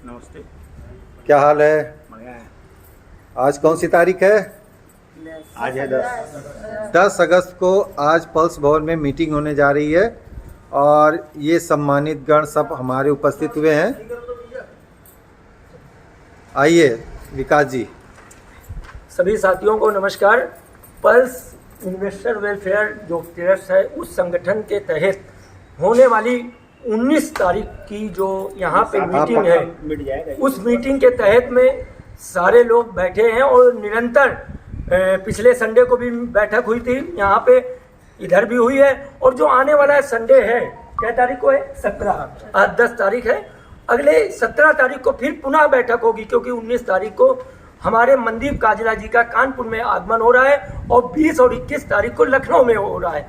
नमस्ते। क्या हाल है? बढ़िया है। आज कौन सी तारीख है? आज है 10 अगस्त को आज पल्स भवन में मीटिंग होने जा रही है और ये सम्मानित गण सब हमारे उपस्थित हुए हैं। आइए विकास जी। सभी साथियों को नमस्कार। पल्स इन्वेस्टर वेलफेयर जो ट्रस्ट है उस संगठन के तहत होने वाली 19 तारीख की जो यहाँ पे मीटिंग है, मिट जाएगा। उस मीटिंग के तहत में सारे लोग बैठे हैं और निरंतर पिछले संडे को भी बैठक हुई थी, यहाँ पे इधर भी हुई है और जो आने वाला है संडे है, क्या तारीख को है? 17। आज 10 तारीख है। अगले 17 तारीख को फिर पुनः बैठक होगी, क्योंकि 19 तारीख को हमारे मनदीप काजला जी का कानपुर में आगमन हो रहा है और 20 और 21 तारीख को लखनऊ में हो रहा है।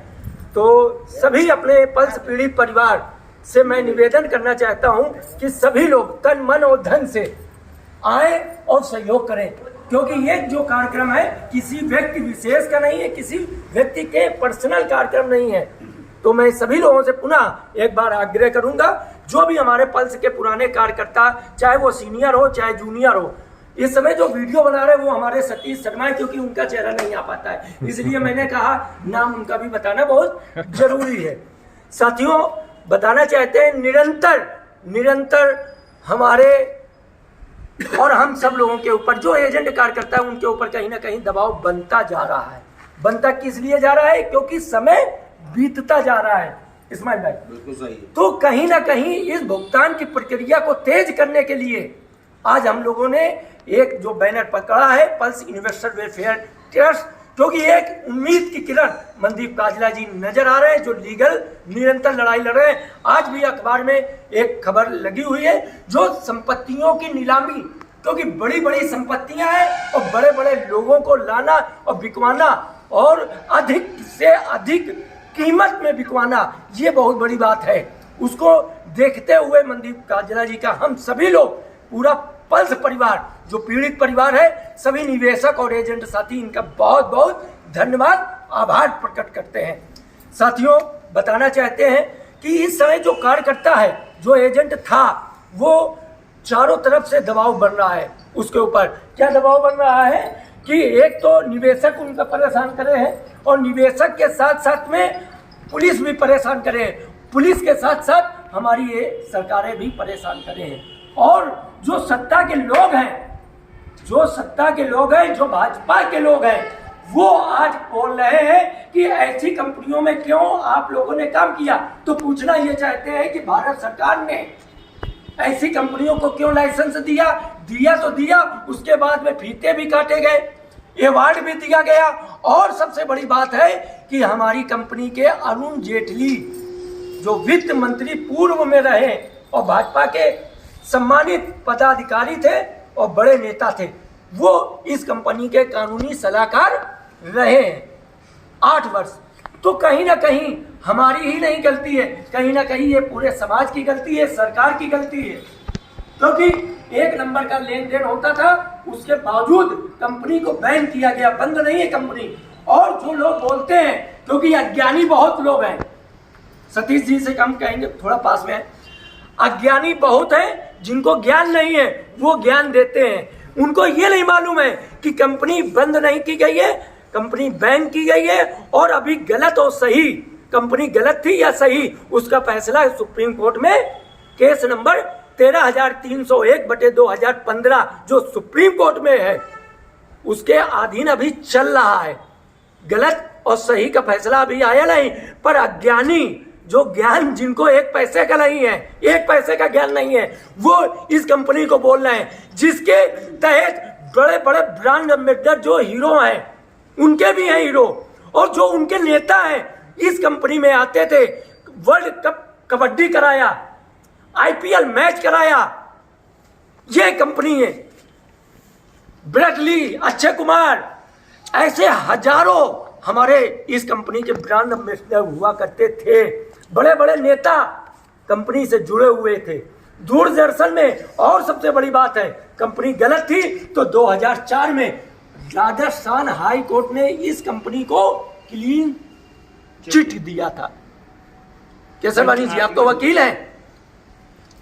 तो सभी अपने पल्स पीड़ित परिवार से मैं निवेदन करना चाहता हूं कि सभी लोग तन मन और धन से आए और सहयोग करें, क्योंकि ये जो कार्यक्रम है किसी व्यक्ति विशेष का नहीं है, किसी व्यक्ति के पर्सनल कार्यक्रम नहीं है। तो मैं सभी लोगों से पुनः एक बार आग्रह करूंगा, जो भी हमारे पल्स के पुराने कार्यकर्ता, चाहे वो सीनियर हो चाहे जूनियर हो, इस समय जो वीडियो बना रहे हैं वो हमारे सतीश शर्मा है, क्योंकि उनका चेहरा नहीं आ पाता है, इसलिए मैंने कहा नाम उनका भी बताना बहुत जरूरी है। साथियों, बताना चाहते हैं निरंतर हमारे और हम सब लोगों के ऊपर, जो एजेंट कार्यकर्ता है उनके ऊपर कहीं ना कहीं दबाव बनता जा रहा है। बनता किस लिए जा रहा है? क्योंकि समय बीतता जा रहा है। इस्माइल भाई बिल्कुल सही है। तो कहीं ना कहीं इस भुगतान की प्रक्रिया को तेज करने के लिए आज हम लोगों ने एक जो बैनर पकड़ा है, पल्स इन्वेस्टर वेलफेयर ट्रस्ट, क्योंकि एक उम्मीद की किरण मनदीप काजला जी नजर आ रहे हैं, जो लीगल निरंतर लड़ाई लड़ रहे हैं। आज भी अखबार में एक खबर लगी हुई है, जो संपत्तियों की नीलामी, क्योंकि बड़ी बड़ी संपत्तियां हैं और बड़े बड़े लोगों को लाना और बिकवाना और अधिक से अधिक कीमत में बिकवाना, ये बहुत बड़ी बात है। उसको देखते हुए मनदीप काजला जी का हम सभी लोग, पूरा पल्स परिवार जो पीड़ित परिवार है, सभी निवेशक और एजेंट साथी, इनका बहुत बहुत धन्यवाद, आभार प्रकट करते हैं। साथियों, बताना चाहते हैं कि इस समय जो कार्यकर्ता है, जो एजेंट था, वो चारों तरफ से दबाव बन रहा है उसके ऊपर। क्या दबाव बन रहा है कि एक तो निवेशक उनका परेशान करे हैं और निवेशक के साथ साथ में पुलिस भी परेशान करे हैं, पुलिस के साथ साथ हमारी ये सरकारें भी परेशान करे हैं। और जो सत्ता के लोग हैं, जो भाजपा के लोग हैं, वो आज बोल रहे हैं कि ऐसी कंपनियों में क्यों आप लोगों ने काम किया। तो पूछना ये चाहते हैं कि भारत सरकार ने ऐसी कंपनियों को क्यों लाइसेंस दिया तो दिया, उसके बाद में फीते भी काटे गए, अवार्ड भी दिया गया। और सबसे बड़ी बात है कि हमारी कंपनी के अरुण जेटली, जो वित्त मंत्री पूर्व में रहे और भाजपा के सम्मानित पदाधिकारी थे और बड़े नेता थे, वो इस कंपनी के कानूनी सलाहकार रहे हैं 8 वर्ष। तो कहीं ना कहीं हमारी ही नहीं गलती है, कहीं ना कहीं ये पूरे समाज की गलती है, सरकार की गलती है, क्योंकि एक नंबर का लेन देन होता था, उसके बावजूद कंपनी को बैन किया गया, बंद नहीं है कंपनी। और जो लोग बोलते हैं, क्योंकि अज्ञानी बहुत लोग हैं, सतीश जी से कम कहेंगे, थोड़ा पास में है, अज्ञानी बहुत हैं, जिनको ज्ञान नहीं है वो ज्ञान देते हैं। उनको ये नहीं मालूम है कि कंपनी बंद नहीं की गई है, कंपनी बैन की गई है, और अभी गलत और सही, कंपनी गलत थी या सही, उसका फैसला सुप्रीम कोर्ट में केस नंबर 13,301/2015 जो सुप्रीम कोर्ट में है, उसके अधीन अभी चल रहा है। गलत और सही का फैसला अभी आया नहीं, पर अज्ञानी, जो ज्ञान जिनको एक पैसे का नहीं है, एक पैसे का ज्ञान नहीं है, वो इस कंपनी को बोल रहे हैं, जिसके तहत बड़े बड़े ब्रांड एम्बेसडर जो हीरो हैं, उनके भी हैं हीरो, और जो उनके नेता हैं इस कंपनी में आते थे, वर्ल्ड कप कबड्डी कराया, IPL मैच कराया, ये कंपनी है। विराट ली, अक्षय कुमार, ऐसे हजारों हमारे इस कंपनी के ब्रांड एम्बेसडर हुआ करते थे। बड़े बड़े नेता कंपनी से जुड़े हुए थे, दूरदर्शन में। और सबसे बड़ी बात है, कंपनी गलत थी तो 2004 में राजस्थान हाई कोर्ट ने इस कंपनी को क्लीन चिट दिया था। कैसे मानी जी, आप तो वकील हैं।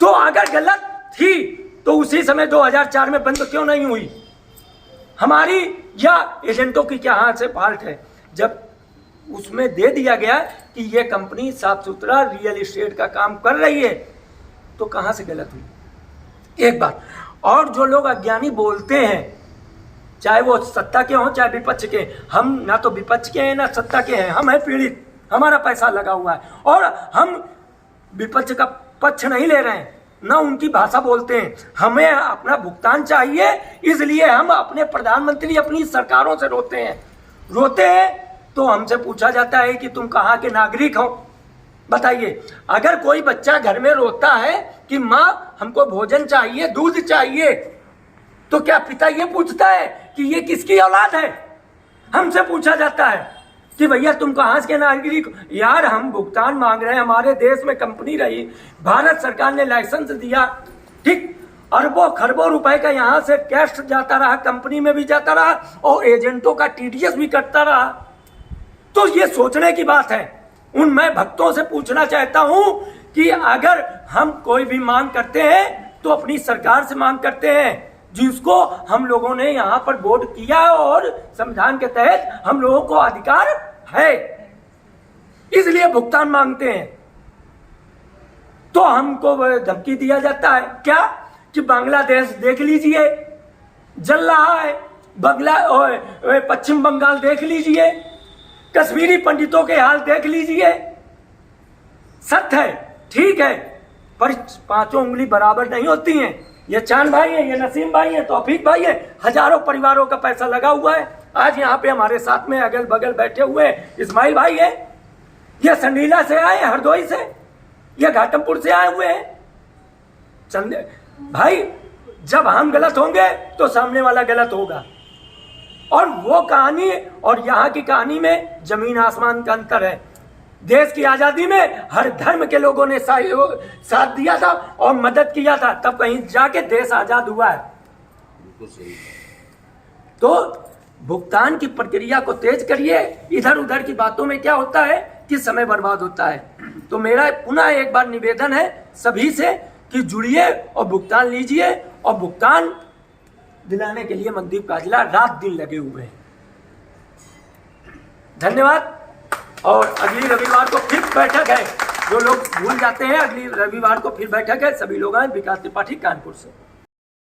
तो अगर गलत थी तो उसी समय 2004 में बंद क्यों नहीं हुई? हमारी या एजेंटों की क्या हाथ से फॉल्ट है? जब उसमें दे दिया गया कि ये कंपनी साफ सुथरा रियल एस्टेट का काम कर रही है, तो कहां से गलत हुई? एक बात और, जो लोग अज्ञानी बोलते हैं, चाहे वो सत्ता के हों चाहे विपक्ष के, हम ना तो विपक्ष के हैं ना सत्ता के हैं, हम हैं पीड़ित, हमारा पैसा लगा हुआ है और हम विपक्ष का पक्ष नहीं ले रहे हैं, ना उनकी भाषा बोलते हैं। हमें अपना भुगतान चाहिए, इसलिए हम अपने प्रधानमंत्री अपनी सरकारों से रोते हैं तो हमसे पूछा जाता है कि तुम कहाँ के नागरिक हो, बताइए। अगर कोई बच्चा घर में रोता है कि माँ हमको भोजन चाहिए, दूध चाहिए, तो क्या पिता ये पूछता है कि ये किसकी औलाद है? हमसे पूछा जाता है कि भैया तुम कहाँ के नागरिक? यार हम भुगतान मांग रहे हैं, हमारे देश में कंपनी रही, भारत सरकार ने लाइसेंस दिया, ठीक, अरबों खरबों रुपए का यहाँ से कैश जाता रहा, कंपनी में भी जाता रहा और एजेंटों का TDS भी कटता रहा। तो ये सोचने की बात है। मैं भक्तों से पूछना चाहता हूं कि अगर हम कोई भी मांग करते हैं तो अपनी सरकार से मांग करते हैं, जिसको हम लोगों ने यहाँ पर वोट किया और संविधान के तहत हम लोगों को अधिकार है, इसलिए भुगतान मांगते हैं। तो हमको धमकी दिया जाता है क्या कि बांग्लादेश देख लीजिए जल रहा है, पश्चिम बंगाल देख लीजिए, कश्मीरी पंडितों के हाल देख लीजिए। सत्य है, ठीक है, पर पांचों उंगली बराबर नहीं होती हैं। ये चांद भाई है, ये नसीम भाई है, तौफीक भाई है, हजारों परिवारों का पैसा लगा हुआ है। आज यहाँ पे हमारे साथ में अगल बगल बैठे हुए इस्माइल भाई है, ये संडीला से आए, हरदोई से, ये घाटमपुर से आए हुए हैं। चंद भाई, जब हम गलत होंगे तो सामने वाला गलत होगा, और वो कहानी और यहाँ की कहानी में जमीन आसमान का अंतर है। देश की आजादी में हर धर्म के लोगों ने साथ दिया था और मदद किया था, तब कहीं जाके देश आजाद हुआ है। तो भुगतान की प्रक्रिया को तेज करिए। इधर उधर की बातों में क्या होता है कि समय बर्बाद होता है। तो मेरा पुनः एक बार निवेदन है सभी से कि जुड़िए और भुगतान लीजिए, और भुगतान दिलाने के लिए मनदीप काजला रात दिन लगे हुए हैं। धन्यवाद। और अगली रविवार को फिर बैठक है, जो लोग भूल जाते हैं, अगली रविवार को फिर बैठक है। सभी लोग आए, विकास त्रिपाठी कानपुर से।